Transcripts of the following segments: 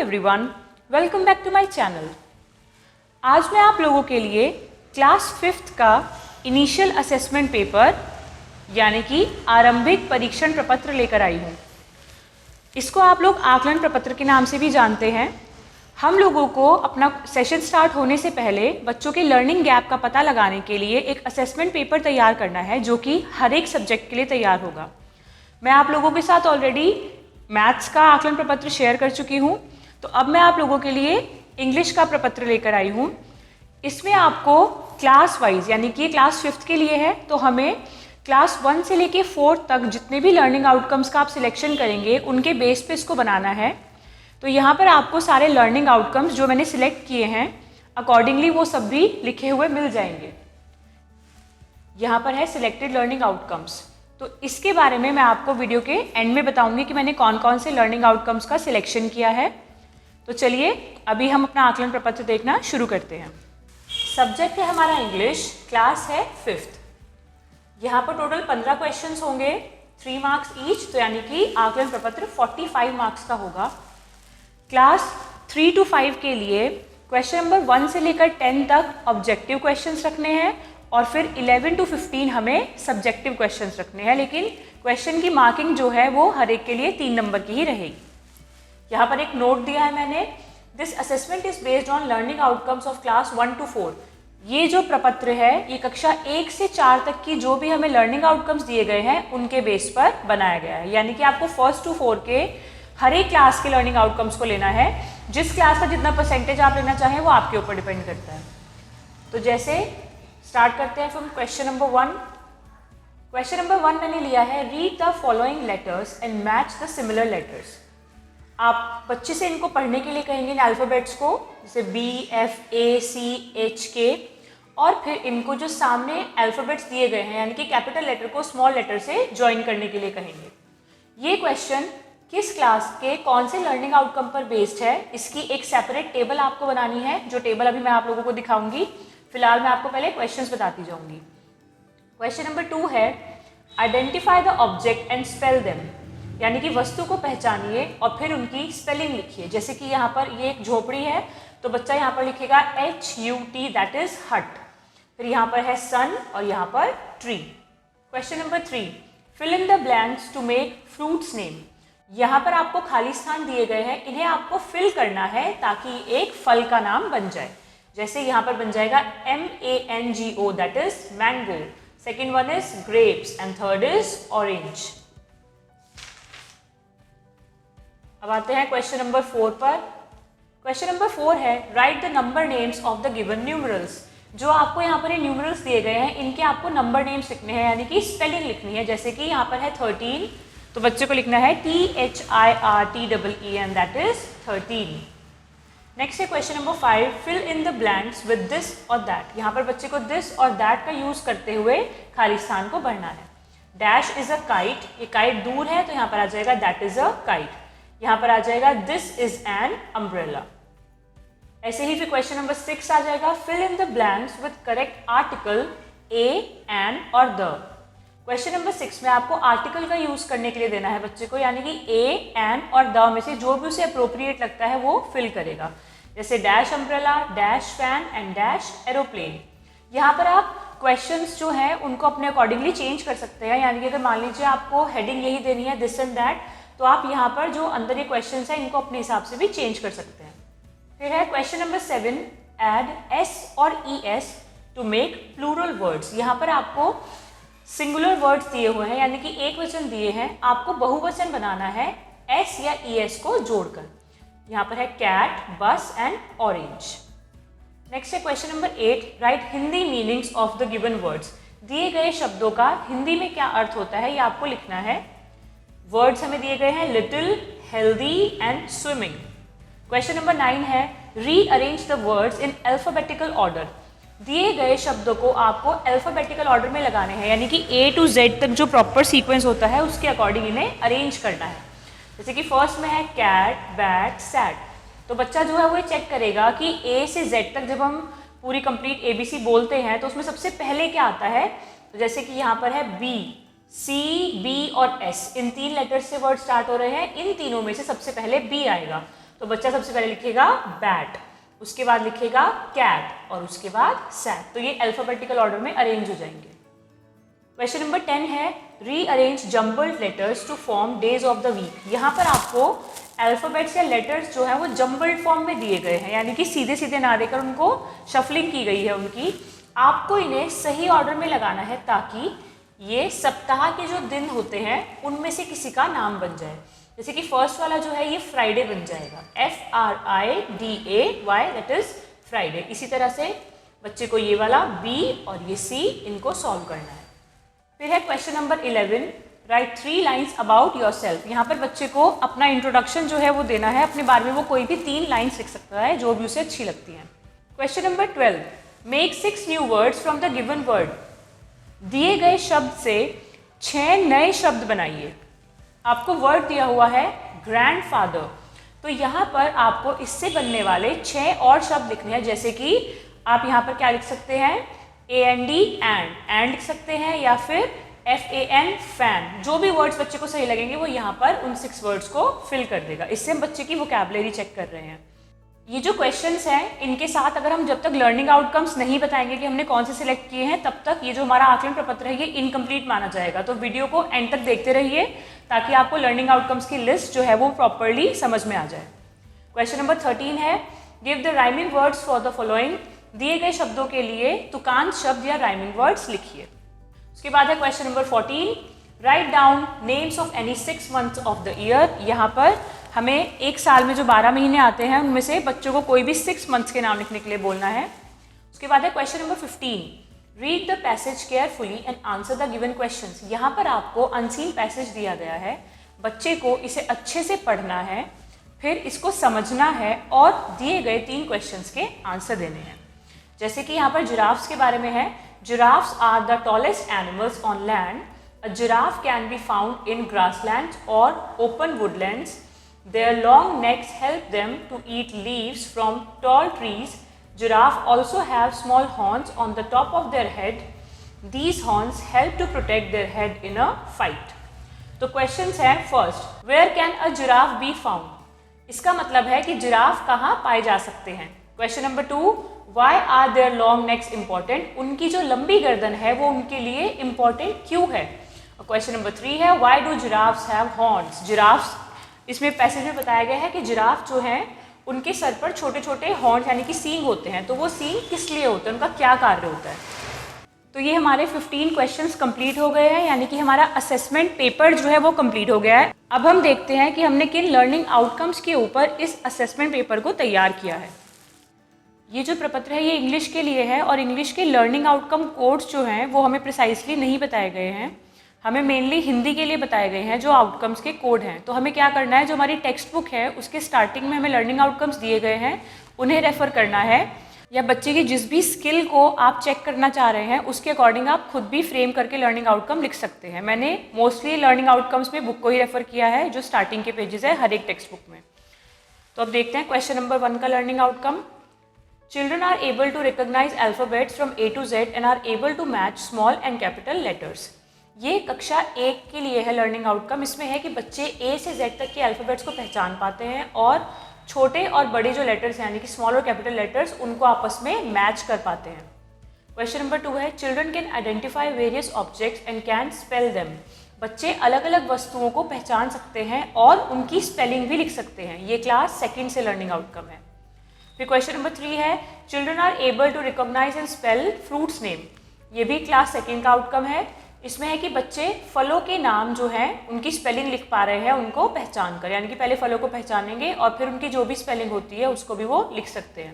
Everyone, welcome back to my channel. आज मैं आप लोगों के लिए क्लास 5th का इनिशियल असेसमेंट पेपर यानी कि आरंभिक परीक्षण प्रपत्र लेकर आई हूँ। इसको आप लोग आकलन प्रपत्र के नाम से भी जानते हैं। हम लोगों को अपना सेशन स्टार्ट होने से पहले बच्चों के लर्निंग गैप का पता लगाने के लिए एक असेसमेंट पेपर तैयार करना है जो कि हर एक सब्जेक्ट के लिए तैयार होगा। मैं आप लोगों के साथ ऑलरेडी मैथ्स का आकलन प्रपत्र शेयर कर चुकी हूँ, तो अब मैं आप लोगों के लिए इंग्लिश का प्रपत्र लेकर आई हूँ। इसमें आपको क्लास वाइज यानी कि क्लास 5th के लिए है, तो हमें क्लास 1 से लेके 4 तक जितने भी लर्निंग आउटकम्स का आप सिलेक्शन करेंगे उनके बेस पे इसको बनाना है। तो यहाँ पर आपको सारे लर्निंग आउटकम्स जो मैंने सिलेक्ट किए हैं अकॉर्डिंगली वो सब भी लिखे हुए मिल जाएंगे। यहाँ पर है सिलेक्टेड लर्निंग आउटकम्स। तो इसके बारे में मैं आपको वीडियो के एंड में बताऊंगी कि मैंने कौन कौन से लर्निंग आउटकम्स का सिलेक्शन किया है। तो चलिए अभी हम अपना आकलन प्रपत्र देखना शुरू करते हैं। सब्जेक्ट है हमारा इंग्लिश, क्लास है 5th। यहाँ पर टोटल 15 क्वेश्चंस होंगे, 3 मार्क्स ईच, तो यानी कि आकलन प्रपत्र 45 मार्क्स का होगा। क्लास 3 to 5 के लिए क्वेश्चन नंबर 1 से लेकर 10 तक ऑब्जेक्टिव क्वेश्चंस रखने हैं और फिर 11 to 15 हमें सब्जेक्टिव क्वेश्चंस रखने हैं, लेकिन क्वेश्चन की मार्किंग जो है वो हर एक के लिए 3 नंबर की ही रहेगी। यहाँ पर एक नोट दिया है मैंने, this assessment is based on learning outcomes of class 1 to 4। ये जो प्रपत्र है ये कक्षा 1 से 4 तक की जो भी हमें लर्निंग आउटकम्स दिए गए हैं उनके बेस पर बनाया गया है। यानी कि आपको 1st to 4 के हर एक क्लास के लर्निंग आउटकम्स को लेना है। जिस क्लास का जितना परसेंटेज आप लेना चाहें वो आपके ऊपर डिपेंड करता है। तो जैसे स्टार्ट करते हैं from question number 1। Question number 1 मैंने लिया है, read the following letters and match the similar letters. आप बच्चे से इनको पढ़ने के लिए कहेंगे इन अल्फ़ाबेट्स को, जैसे B, F, A, C, H, K, और फिर इनको जो सामने अल्फ़ाबेट्स दिए गए हैं यानी कि कैपिटल लेटर को स्मॉल लेटर से ज्वाइन करने के लिए कहेंगे। ये क्वेश्चन किस क्लास के कौन से लर्निंग आउटकम पर बेस्ड है, इसकी एक सेपरेट टेबल आपको बनानी है, जो टेबल अभी मैं आप लोगों को दिखाऊंगी। फिलहाल मैं आपको पहले क्वेश्चंस बताती जाऊंगी। क्वेश्चन नंबर 2 है, identify the object and spell them, यानी कि वस्तु को पहचानिए और फिर उनकी स्पेलिंग लिखिए। जैसे कि यहाँ पर ये एक झोपड़ी है तो बच्चा यहाँ पर लिखेगा HUT, दैट इज हट। फिर यहाँ पर है सन और यहाँ पर tree. Question number 3, fill in the blanks to make fruits name. यहाँ पर आपको खाली स्थान दिए गए हैं, इन्हें आपको फिल करना है ताकि एक फल का नाम बन जाए। जैसे यहाँ पर बन जाएगा MANGO, that is mango. Second one is grapes and third is orange. अब आते हैं क्वेश्चन नंबर 4 पर। क्वेश्चन नंबर 4 है, right the number names of the given numerals. जो आपको यहाँ पर ये न्यूमरल्स दिए गए हैं इनके आपको नंबर नेम्स लिखने हैं यानी कि स्पेलिंग लिखनी है। जैसे कि यहाँ पर है 13, तो बच्चे को लिखना है THIRTEEN, दैट इज 13। नेक्स्ट है question number 5, fill in the blanks with this और दैट। यहाँ पर बच्चे को दिस और दैट का यूज करते हुए खाली स्थान को भरना है। डैश इज अ काइट, ये काइट दूर है तो यहाँ पर आ जाएगा दैट इज अ काइट। यहाँ पर आ जाएगा दिस इज एन अम्ब्रेला। ऐसे ही फिर क्वेश्चन नंबर 6 आ जाएगा, fill in the blanks with correct article a, an और द। क्वेश्चन नंबर 6 में आपको आर्टिकल का यूज करने के लिए देना है बच्चे को, यानी कि ए, एन और द में से जो भी उसे अप्रोप्रिएट लगता है वो फिल करेगा। जैसे dash umbrella, dash fan and dash aeroplane. यहाँ पर आप क्वेश्चंस जो हैं उनको अपने अकॉर्डिंगली चेंज कर सकते हैं। यानी कि अगर मान लीजिए आपको हेडिंग यही देनी है दिस एंड दैट, तो आप यहाँ पर जो अंदर ये क्वेश्चंस हैं इनको अपने हिसाब से भी चेंज कर सकते हैं। फिर है क्वेश्चन नंबर 7, एड S और ES to make plural words. यहाँ पर आपको सिंगुलर वर्ड्स दिए हुए हैं यानी कि एक वचन दिए हैं, आपको बहुवचन बनाना है S या ES को जोड़कर। यहाँ पर है कैट, बस एंड ऑरेंज। नेक्स्ट है question number 8, right Hindi meanings of the given words. दिए गए शब्दों का हिंदी में क्या अर्थ होता है ये आपको लिखना है। वर्ड्स हमें दिए गए हैं little, healthy and swimming. Question number 9 है, rearrange the words in alphabetical order. दिए गए शब्दों को आपको अल्फाबेटिकल ऑर्डर में लगाने हैं, यानी कि A to Z तक जो प्रॉपर सीक्वेंस होता है उसके अकॉर्डिंग इन्हें अरेंज करना है। जैसे कि फर्स्ट में है कैट, बैट, सैट, तो बच्चा जो है वो चेक करेगा कि A से Z तक जब हम पूरी कंप्लीट ABC बोलते हैं तो उसमें सबसे पहले क्या आता है। तो जैसे कि यहाँ पर है B, C, B और S, इन 3 लेटर से वर्ड स्टार्ट हो रहे हैं, इन तीनों में से सबसे पहले B आएगा। तो बच्चा सबसे पहले लिखेगा बैट, उसके बाद लिखेगा कैट और उसके बाद सैट। तो ये अल्फाबेटिकल ऑर्डर में अरेंज हो जाएंगे। क्वेश्चन नंबर 10 है rearrange jumbled letters to form days of the week. यहाँ पर आपको अल्फाबेट्स या लेटर्स जो है वो जम्बल्ड फॉर्म में दिए गए हैं, यानी कि सीधे सीधे ना देकर उनको शफलिंग की गई है उनकी। आपको इन्हें सही ऑर्डर में लगाना है ताकि ये सप्ताह के जो दिन होते हैं उनमें से किसी का नाम बन जाए। जैसे कि फर्स्ट वाला जो है ये फ्राइडे बन जाएगा, FRIDAY, दैट इज फ्राइडे। इसी तरह से बच्चे को ये वाला B और ये C इनको सॉल्व करना है। फिर है question number 11, right 3 lines about yourself. यहाँ पर बच्चे को अपना इंट्रोडक्शन जो है वो देना है, अपने बारे में वो कोई भी 3 लाइन्स लिख सकता है जो भी उसे अच्छी लगती हैं। Question number 12, make 6 new words from the given word. दिए गए शब्द से 6 नए शब्द बनाइए। आपको वर्ड दिया हुआ है ग्रैंडफादर, तो यहाँ पर आपको इससे बनने वाले 6 और शब्द लिखने हैं। जैसे कि आप यहाँ पर क्या लिख सकते हैं, AND एंड लिख सकते हैं, या फिर FAN फैन। जो भी वर्ड्स बच्चे को सही लगेंगे वो यहाँ पर उन 6 वर्ड्स को फिल कर देगा। इससे हम बच्चे की वोकैबुलरी चेक कर रहे हैं। ये जो क्वेश्चंस हैं इनके साथ अगर हम जब तक लर्निंग आउटकम्स नहीं बताएंगे कि हमने कौन से सिलेक्ट किए हैं, तब तक ये जो हमारा आकलन प्रपत्र है ये इनकम्प्लीट माना जाएगा। तो वीडियो को एंड तक देखते रहिए ताकि आपको लर्निंग आउटकम्स की लिस्ट जो है वो प्रॉपरली समझ में आ जाए। क्वेश्चन नंबर 13 है, give the rhyming words for the following. दिए गए शब्दों के लिए तुकांत शब्द या राइमिंग वर्ड्स लिखिए। उसके बाद है question number 14, write down names of any 6 months of the year. यहाँ पर हमें एक साल में जो 12 महीने आते हैं उनमें से बच्चों को कोई भी 6 मंथ्स के नाम लिखने के लिए बोलना है। उसके बाद है question number 15, read the passage carefully and answer the given questions. यहाँ पर आपको अनसीन पैसेज दिया गया है, बच्चे को इसे अच्छे से पढ़ना है, फिर इसको समझना है और दिए गए 3 क्वेश्चंस के आंसर देने हैं। जैसे कि यहाँ पर जिराफ्स के बारे में है, giraffes are the tallest animals on land. A giraffe can be found in grassland और open woodlands. Their long necks help them to eat leaves from tall trees. Giraffe also have small horns on the top of their head. These horns help to protect their head in a fight. तो questions हैं, first, where can a giraffe be found? इसका मतलब है कि giraffe कहाँ पाए जा सकते हैं। Question number 2, why are their long necks important? उनकी जो लंबी गर्दन है वो उनके लिए इम्पोर्टेंट क्यों है। और क्वेश्चन नंबर 3 है, why do giraffes have horns? Giraffes, इसमें पैसेज में बताया गया है कि जिराफ जो हैं उनके सर पर छोटे छोटे हॉर्न्स यानी कि सींग होते हैं। तो वो सींग किस लिए होते हैं, उनका क्या कार्य होता है। तो ये हमारे 15 क्वेश्चंस कंप्लीट हो गए हैं, यानी कि हमारा असेसमेंट पेपर जो है वो कंप्लीट हो गया है। अब हम देखते हैं कि हमने किन लर्निंग आउटकम्स के ऊपर इस असेसमेंट पेपर को तैयार किया है। ये जो प्रपत्र है ये इंग्लिश के लिए है और इंग्लिश के लर्निंग आउटकम कोड्स जो हैं वो हमें प्रिसाइसली नहीं बताए गए हैं, हमें मेनली हिंदी के लिए बताए गए हैं जो आउटकम्स के कोड हैं। तो हमें क्या करना है, जो हमारी टेक्स्ट बुक है उसके स्टार्टिंग में हमें लर्निंग आउटकम्स दिए गए हैं उन्हें रेफ़र करना है, या बच्चे की जिस भी स्किल को आप चेक करना चाह रहे हैं उसके अकॉर्डिंग आप खुद भी फ्रेम करके लर्निंग आउटकम लिख सकते हैं। मैंने मोस्टली लर्निंग आउटकम्स में बुक को ही रेफ़र किया है जो स्टार्टिंग के पेजेस है हर एक टेक्स्ट बुक में। तो अब देखते हैं क्वेश्चन नंबर 1 का learning outcome. Children are able to recognise alphabets from A to Z and are able to match small and capital letters. ये कक्षा 1 के लिए है लर्निंग आउटकम। इसमें है कि बच्चे A से Z तक के अल्फ़ाबेट्स को पहचान पाते हैं और छोटे और बड़े जो लेटर्स हैं यानी कि स्मॉल और कैपिटल लेटर्स उनको आपस में मैच कर पाते हैं। क्वेश्चन नंबर 2 है, children can identify various objects and can spell them. बच्चे अलग अलग वस्तुओं को पहचान सकते हैं और उनकी स्पेलिंग भी लिख सकते हैं। ये क्लास 2 से लर्निंग आउटकम है। फिर क्वेश्चन नंबर 3 है, children are able to recognise and spell fruits name. ये भी क्लास 2 का आउटकम है। इसमें है कि बच्चे फलों के नाम जो हैं उनकी स्पेलिंग लिख पा रहे हैं उनको पहचान कर, यानी कि पहले फलों को पहचानेंगे और फिर उनकी जो भी स्पेलिंग होती है उसको भी वो लिख सकते हैं।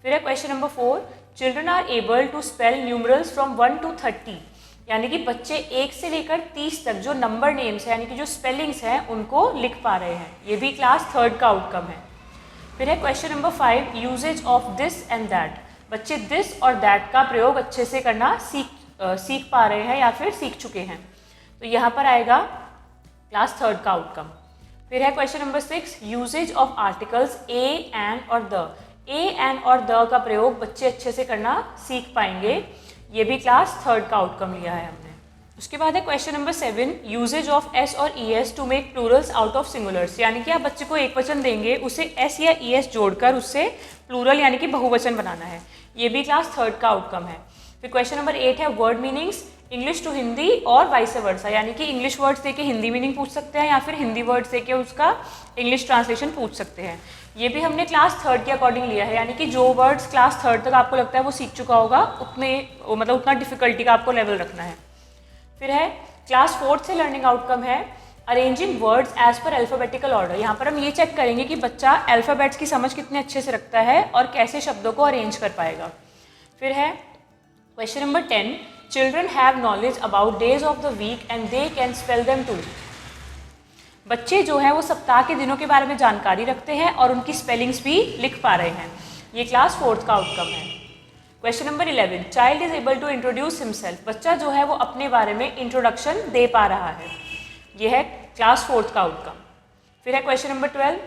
फिर है question number 4, children are able to spell numerals from 1 to 30, यानी कि बच्चे 1 से लेकर 30 तक जो नंबर नेम्स हैं यानी कि जो स्पेलिंग्स हैं उनको लिख पा रहे हैं। ये भी क्लास 3 का आउटकम है। फिर है question number 5, usages of this and that. बच्चे दिस और दैट का प्रयोग अच्छे से करना सीख पा रहे हैं या फिर सीख चुके हैं। तो यहाँ पर आएगा क्लास 3 का आउटकम। फिर है question number 6, usages of articles a, an और द। ए, एन और द का प्रयोग बच्चे अच्छे से करना सीख पाएंगे। ये भी क्लास 3 का आउटकम लिया है हमने। उसके बाद है question number 7, usages of S और E S to make plurals out of singulars, यानी कि आप बच्चे को एक वचन देंगे, उसे एस या ई एस जोड़कर उससे प्लूरल यानी कि बहुवचन बनाना है। ये भी क्लास 3rd का आउटकम है। फिर क्वेश्चन नंबर 8 है word meanings English to Hindi और वाइस वर्सा, यानी कि इंग्लिश वर्ड्स देके हिंदी मीनिंग पूछ सकते हैं या फिर हिंदी वर्ड्स देके उसका इंग्लिश ट्रांसलेशन पूछ सकते हैं। ये भी हमने क्लास 3rd के अकॉर्डिंग लिया है, यानी कि जो वर्ड्स क्लास 3rd तक आपको लगता है वो सीख चुका होगा, उतना डिफिकल्टी का आपको लेवल रखना है। फिर है क्लास 4th से लर्निंग आउटकम है अरेंजिंग वर्ड्स एज पर अल्फ़ाबेटिकल ऑर्डर। यहाँ पर हम ये चेक करेंगे कि बच्चा अल्फ़ाबेट्स की समझ कितने अच्छे से रखता है और कैसे शब्दों को अरेंज कर पाएगा। फिर है question number 10, children have knowledge about days of the week and they can spell them too. बच्चे जो है वो सप्ताह के दिनों के बारे में जानकारी रखते हैं और उनकी स्पेलिंग्स भी लिख पा रहे हैं। ये क्लास 4th का आउटकम है। Question number 11, child is able to introduce himself. बच्चा जो है वो अपने बारे में इंट्रोडक्शन दे पा रहा है। यह है क्लास 4th का आउटकम। फिर है question number 12,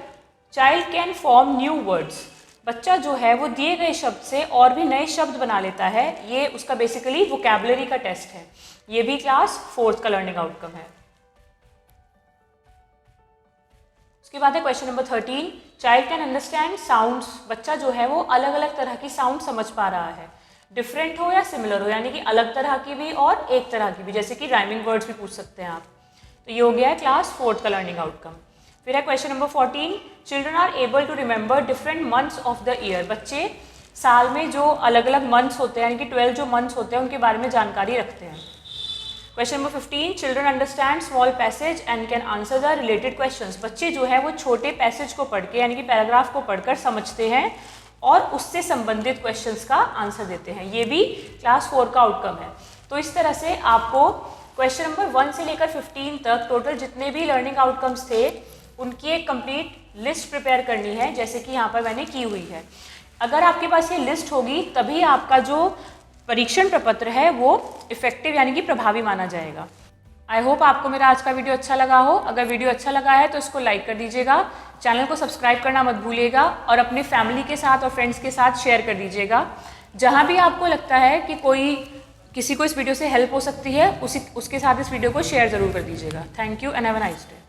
child can form new words. बच्चा जो है वो दिए गए शब्द से और भी नए शब्द बना लेता है। ये उसका बेसिकली वोकैबुलरी का टेस्ट है। ये भी क्लास 4th का लर्निंग आउटकम है। उसके बाद है question number 13, child can understand sounds. बच्चा जो है वो अलग अलग तरह की साउंड समझ पा रहा है, डिफरेंट हो या सिमिलर हो, यानी कि अलग तरह की भी और एक तरह की भी, जैसे कि राइमिंग वर्ड्स भी पूछ सकते हैं आप। तो ये हो गया है क्लास 4th का लर्निंग आउटकम। फिर है question number 14, children are able to remember different months of the year. बच्चे साल में जो अलग अलग मंथ्स होते हैं, यानी कि 12 जो मंथ्स होते हैं उनके बारे में जानकारी रखते हैं। Question number 15, children understand small passage and can answer the related questions. बच्चे जो है वो छोटे पैसेज को पढ़ के, यानी कि पैराग्राफ को पढ़कर समझते हैं और उससे संबंधित क्वेश्चंस का आंसर देते हैं। ये भी क्लास 4 का आउटकम है। तो इस तरह से आपको क्वेश्चन नंबर 1 से लेकर 15 तक टोटल जितने भी लर्निंग आउटकम्स थे उनकी एक कंप्लीट लिस्ट प्रिपेयर करनी है, जैसे कि यहाँ पर मैंने की हुई है। अगर आपके पास ये लिस्ट होगी तभी आपका जो परीक्षण प्रपत्र है वो इफेक्टिव यानी कि प्रभावी माना जाएगा। आई होप आपको मेरा आज का वीडियो अच्छा लगा हो। अगर वीडियो अच्छा लगा है तो इसको लाइक कर दीजिएगा, चैनल को सब्सक्राइब करना मत भूलिएगा और अपनी फैमिली के साथ और फ्रेंड्स के साथ शेयर कर दीजिएगा। जहाँ भी आपको लगता है कि किसी को इस वीडियो से हेल्प हो सकती है उसके साथ इस वीडियो को शेयर ज़रूर कर दीजिएगा। Thank you and have a nice day.